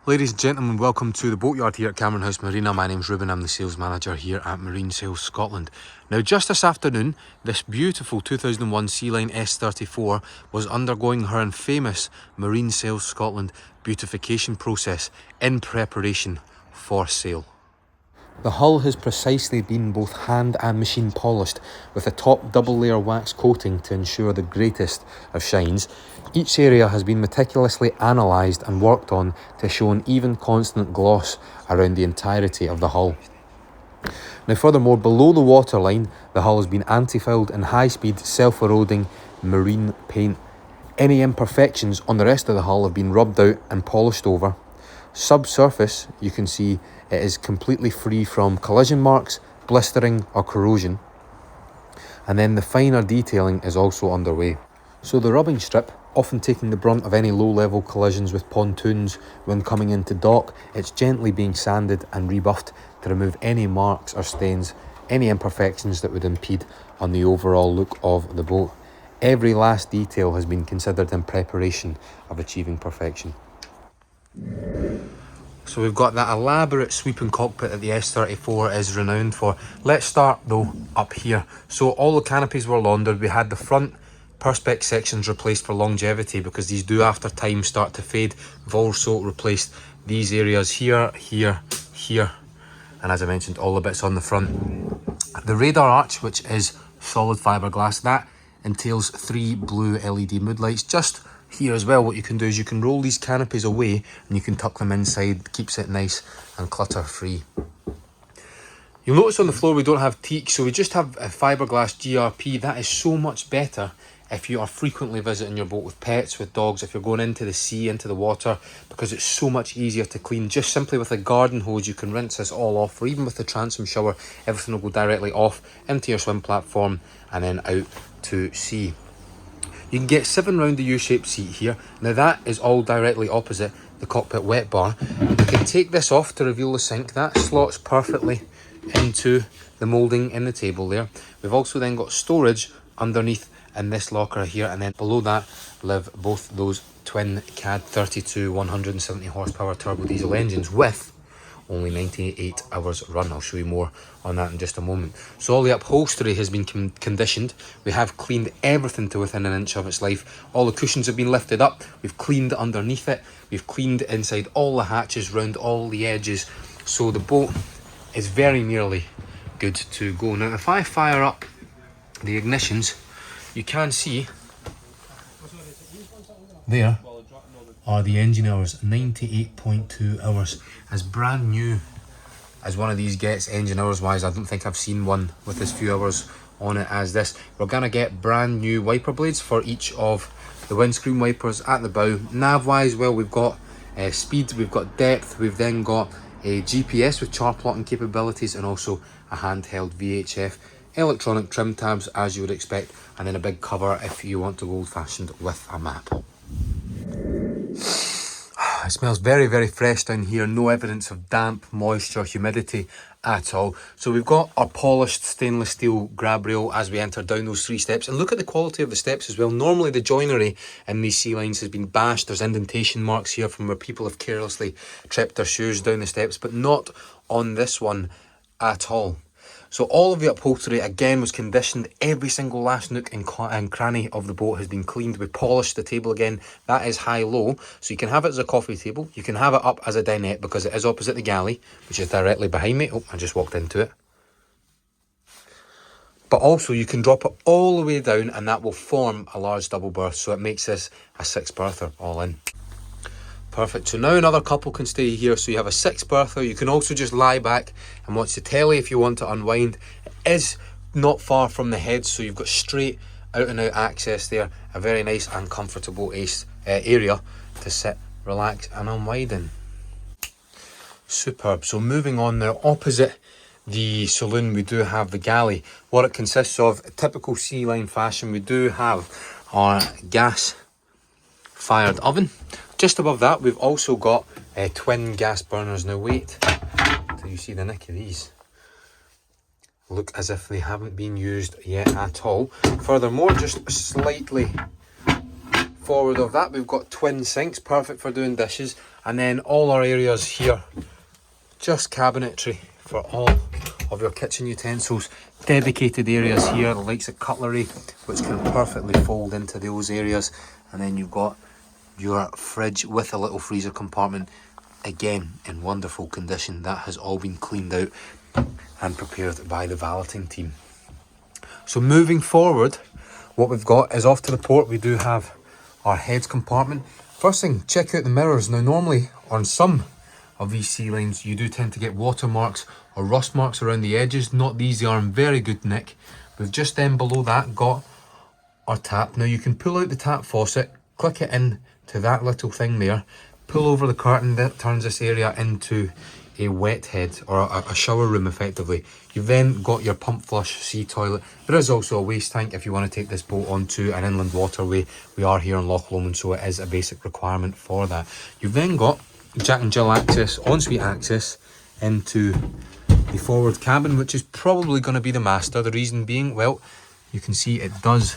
Ladies and gentlemen, welcome to the boatyard here at Cameron House Marina. My name's Ruben, I'm the sales manager here at Marine Sales Scotland. Now just this afternoon, this beautiful 2001 Sealine S34 was undergoing her infamous Marine Sales Scotland beautification process in preparation for sale. The hull has precisely been both hand and machine polished with a top double layer wax coating to ensure the greatest of shines. Each area has been meticulously analysed and worked on to show an even constant gloss around the entirety of the hull. Now furthermore, below the waterline, the hull has been anti-fouled in high-speed, self-eroding marine paint. Any imperfections on the rest of the hull have been rubbed out and polished over. Subsurface, you can see it is completely free from collision marks, blistering or corrosion. And then the finer detailing is also underway. So the rubbing strip, often taking the brunt of any low-level collisions with pontoons when coming into dock, it's gently being sanded and rebuffed to remove any marks or stains, any imperfections that would impede on the overall look of the boat. Every last detail has been considered in preparation of achieving perfection. So we've got that elaborate sweeping cockpit that the S34 is renowned for. Let's start though up here. So all the canopies were laundered. We had the front perspex sections replaced for longevity because these do after time start to fade. We've also replaced these areas here, here, here, and as I mentioned, all the bits on the front. The radar arch, which is solid fiberglass, that entails 3 blue LED mood lights. Just here as well, what you can do is you can roll these canopies away and you can tuck them inside, keeps it nice and clutter free. You'll notice on the floor we don't have teak, so we just have a fiberglass GRP. That is so much better if you are frequently visiting your boat with pets, with dogs, if you're going into the sea, into the water, because it's so much easier to clean. Just simply with a garden hose you can rinse this all off, or even with the transom shower, everything will go directly off into your swim platform and then out to sea. You can get 7 round the U-shaped seat here. Now that is all directly opposite the cockpit wet bar. You can take this off to reveal the sink. That slots perfectly into the moulding in the table there. We've also then got storage underneath in this locker here, and then below that live both those twin CAD 32 170 horsepower turbo diesel engines with only 98 hours run. I'll show you more on that in just a moment. So all the upholstery has been conditioned. We have cleaned everything to within an inch of its life. All the cushions have been lifted up. We've cleaned underneath it. We've cleaned inside all the hatches, round all the edges. So the boat is very nearly good to go. Now if I fire up the ignitions, you can see there are the engine hours, 98.2 hours. As brand new as one of these gets engine hours wise. I don't think I've seen one with as few hours on it as this. We're gonna get brand new wiper blades for each of the windscreen wipers at the bow. Nav wise, well, we've got speed, we've got depth, we've then got a GPS with chart plotting capabilities, and also a handheld VHF, electronic trim tabs as you would expect, and then a big cover if you want to go old fashioned with a map. It smells very, very fresh down here. No evidence of damp, moisture, humidity at all. So we've got our polished stainless steel grab rail as we enter down those 3 steps. And look at the quality of the steps as well. Normally the joinery in these sea lines has been bashed. There's indentation marks here from where people have carelessly tripped their shoes down the steps, but not on this one at all. So all of the upholstery again was conditioned. Every single last nook and cranny of the boat has been cleaned. We polished the table again. That is high-low, so you can have it as a coffee table. You can have it up as a dinette because it is opposite the galley, which is directly behind me. Oh, I just walked into it. But also you can drop it all the way down and that will form a large double berth, so it makes this a 6-berther all in. Perfect. So now another couple can stay here. So you have a 6-berther. You can also just lie back and watch the telly if you want to unwind. It is not far from the head, so you've got straight out and out access there. A very nice and comfortable area to sit, relax and unwind in. Superb. So moving on now, opposite the saloon we do have the galley. What it consists of, typical sea line fashion, we do have our gas fired oven. Just above that we've also got twin gas burners. Now wait till you see the nick of these. Look as if they haven't been used yet at all. Furthermore, just slightly Forward of that, we've got twin sinks, perfect for doing dishes. And then all our areas here, just cabinetry for all of your kitchen utensils. Dedicated areas here, the likes of cutlery, which can perfectly fold into those areas. And then you've got your fridge with a little freezer compartment, again in wonderful condition. That has all been cleaned out and prepared by the valeting team. So moving forward, what we've got is off to the port. We do have our heads compartment. First thing, check out the mirrors. Now normally on some of these Sealines you do tend to get watermarks or rust marks around the edges. Not these, they are in very good nick. We've just then below that got our tap. Now you can pull out the tap faucet, click it in to that little thing there, pull over the curtain, that turns this area into a wet head or a shower room effectively. You've then got your pump flush sea toilet. There is also a waste tank if you want to take this boat onto an inland waterway. We are here in Loch Lomond, so it is a basic requirement for that. You've then got Jack and Jill access, ensuite access into the forward cabin, which is probably going to be the master. The reason being, well, you can see it does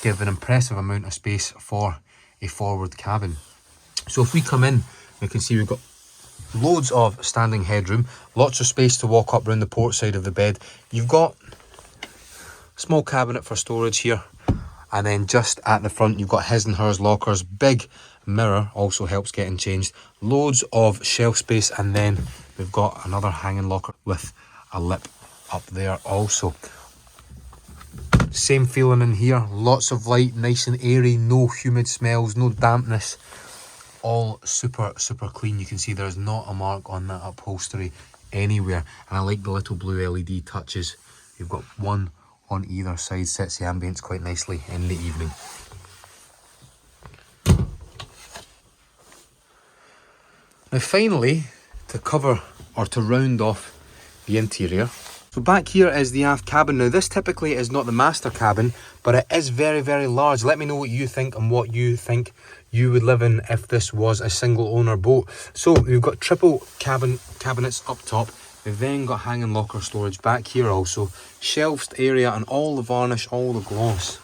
give an impressive amount of space for a forward cabin. So if we come in, we can see we've got loads of standing headroom, lots of space to walk up around the port side of the bed. You've got a small cabinet for storage here, and then just at the front you've got his and hers lockers. Big mirror also helps getting changed, loads of shelf space, and then we've got another hanging locker with a lip up there also. Same feeling in here, lots of light, nice and airy, no humid smells, no dampness, all super clean. You can see there's not a mark on that upholstery anywhere, and I like the little blue LED touches. You've got one on either side, sets the ambience quite nicely in the evening. Now finally, to cover or to round off the interior, so back here is the aft cabin. Now this typically is not the master cabin, but it is very large. Let me know what you think and what you think you would live in if this was a single owner boat. So we've got triple cabinets up top. We've then got hanging locker storage back here also. Shelved area, and all the varnish, all the gloss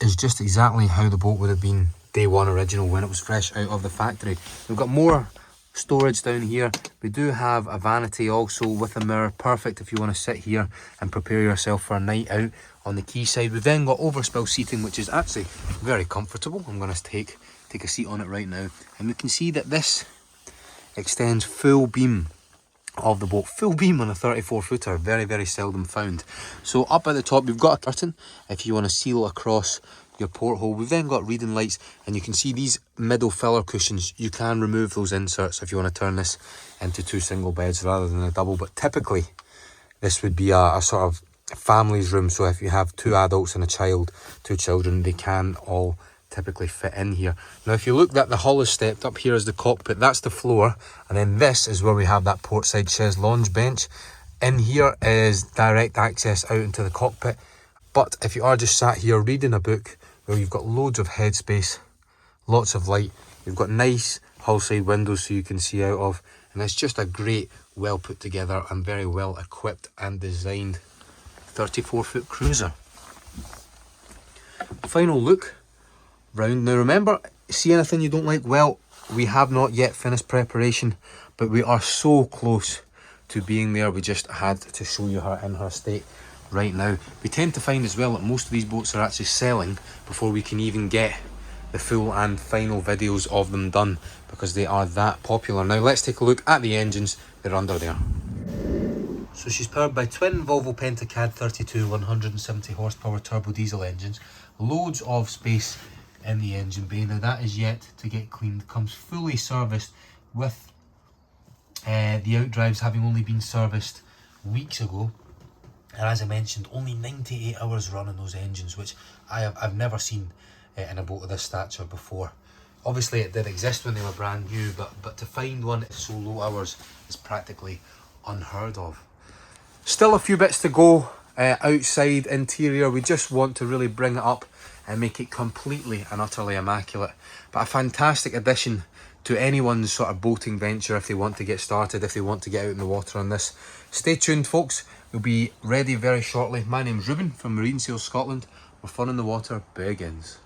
is just exactly how the boat would have been day one original when it was fresh out of the factory. We've got more storage down here. We do have a vanity also with a mirror, perfect if you want to sit here and prepare yourself for a night out on the quay side. We've then got overspill seating, which is actually very comfortable. I'm going to take a seat on it right now, and we can see that this extends full beam of the boat. Full beam on a 34 footer, very seldom found. So up at the top we've got a curtain if you want to seal across your porthole. We've then got reading lights, and you can see these middle filler cushions. You can remove those inserts if you want to turn this into two single beds rather than a double, but typically this would be a sort of family's room. So if you have two adults and a child, two children, they can all typically fit in here. Now if you look, that the hull is stepped. Up here is the cockpit, that's the floor, and then this is where we have that portside chaise lounge bench. In here is direct access out into the cockpit, but if you are just sat here reading a book, well, you've got loads of headspace, lots of light. You've got nice hull side windows so you can see out of, and it's just a great, well put together and very well equipped and designed 34 foot cruiser. Final look round. Now remember, see anything you don't like? Well, we have not yet finished preparation, but we are so close to being there. We just had to show you her in her state right now. We tend to find as well that most of these boats are actually selling before we can even get the full and final videos of them done, because they are that popular. Now let's take a look at the engines. They're under there. So she's powered by twin Volvo Pentacad 32 170 horsepower turbo diesel engines. Loads of space in the engine bay. Now that is yet to get cleaned. Comes fully serviced with the outdrives having only been serviced weeks ago. And as I mentioned, only 98 hours run on those engines, which I've never seen in a boat of this stature before. Obviously it did exist when they were brand new, but to find one at so low hours is practically unheard of. Still a few bits to go outside interior. We just want to really bring it up and make it completely and utterly immaculate. But a fantastic addition to anyone's sort of boating venture if they want to get started, if they want to get out in the water on this. Stay tuned, folks. We'll be ready very shortly. My name's Ruben from Marine Sales Scotland, where fun in the water begins.